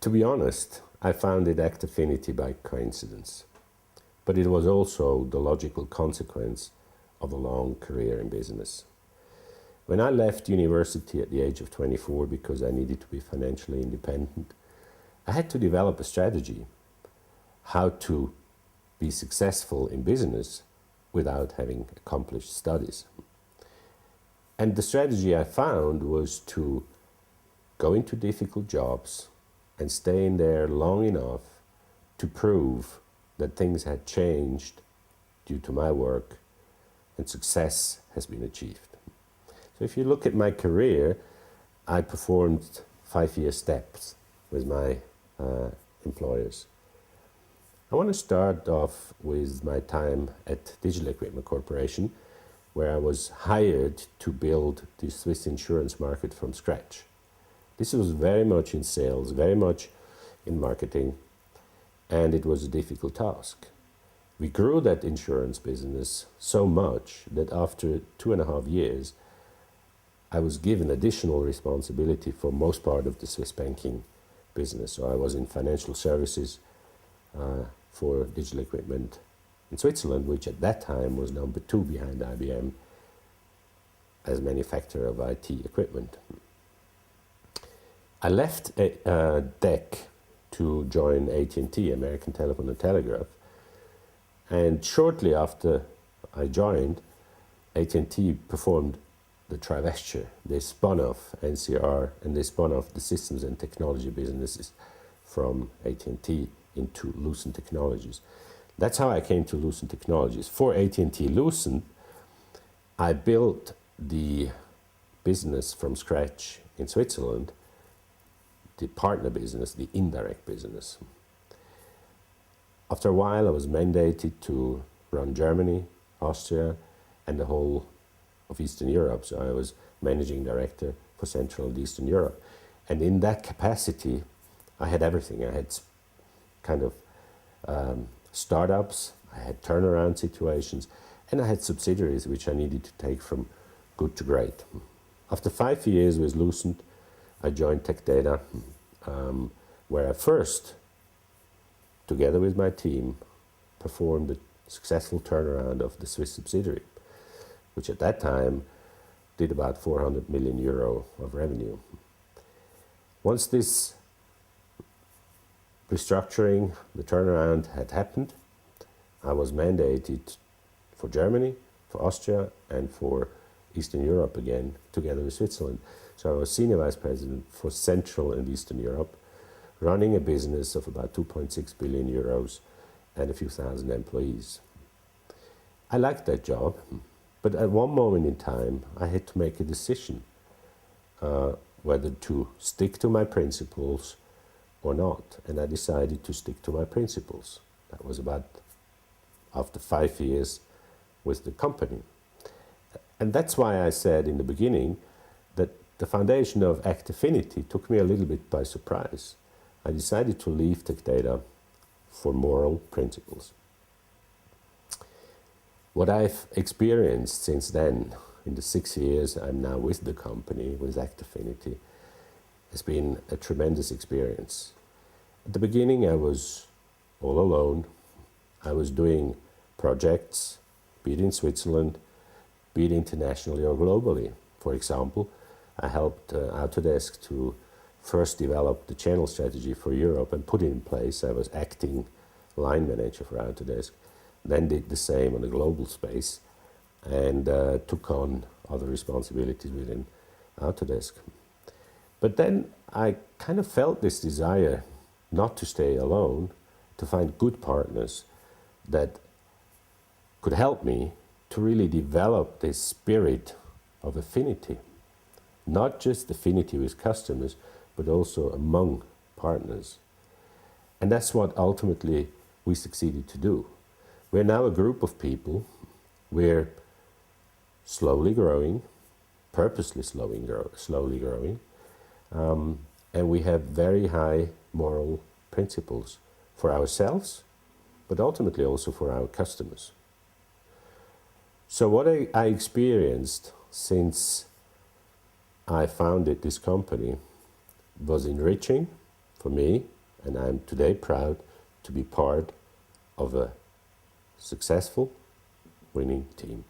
To be honest, I founded Act Affinity by coincidence, but it was also the logical consequence of a long career in business. When I left university at the age of 24 because I needed to be financially independent, I had to develop a strategy how to be successful in business without having accomplished studies. And the strategy I found was to go into difficult jobs and stay in there long enough to prove that things had changed due to my work and success has been achieved. So if you look at my career, I performed 5-year steps with my employers. I want to start off with my time at Digital Equipment Corporation, where I was hired to build the Swiss insurance market from scratch. This was very much in sales, very much in marketing, and it was a difficult task. We grew that insurance business so much that after 2.5 years, I was given additional responsibility for most part of the Swiss banking business. So I was in financial services for digital equipment in Switzerland, which at that time was number 2 behind IBM as manufacturer of IT equipment. I left DEC to join AT&T, American Telephone and Telegraph, and shortly after I joined, AT&T performed the travestiture. They spun off NCR and they spun off the systems and technology businesses from AT&T into Lucent Technologies. That's how I came to Lucent Technologies. For AT&T Lucent, I built the business from scratch in Switzerland, the partner business, the indirect business. After a while, I was mandated to run Germany, Austria, and the whole of Eastern Europe. So I was managing director for Central and Eastern Europe. And in that capacity, I had everything. I had kind of startups, I had turnaround situations, and I had subsidiaries which I needed to take from good to great. After 5 years with Lucent, I joined Tech Data, where I first, together with my team, performed a successful turnaround of the Swiss subsidiary, which at that time did about 400 million euro of revenue. Once this restructuring, the turnaround had happened, I was mandated for Germany, for Austria, and for Eastern Europe again, together with Switzerland. So I was Senior Vice President for Central and Eastern Europe, running a business of about 2.6 billion euros and a few thousand employees. I liked that job, but at one moment in time, I had to make a decision whether to stick to my principles or not. And I decided to stick to my principles. That was about after 5 years with the company. And that's why I said in the beginning that the foundation of Act Affinity took me a little bit by surprise. I decided to leave Tech Data for moral principles. What I've experienced since then, in the 6 years I'm now with the company, with Act Affinity, has been a tremendous experience. At the beginning I was all alone. I was doing projects, be it in Switzerland, be it internationally or globally. For example, I helped Autodesk to first develop the channel strategy for Europe and put it in place. I was acting line manager for Autodesk, then did the same on the global space, and took on other responsibilities within Autodesk. But then I kind of felt this desire not to stay alone, to find good partners that could help me to really develop this spirit of affinity. Not just affinity with customers, but also among partners. And that's what ultimately we succeeded to do. We're now a group of people. We're slowly growing, purposely slowly growing, and we have very high moral principles for ourselves, but ultimately also for our customers. So what I experienced since I founded this company was enriching for me, and I'm today proud to be part of a successful winning team.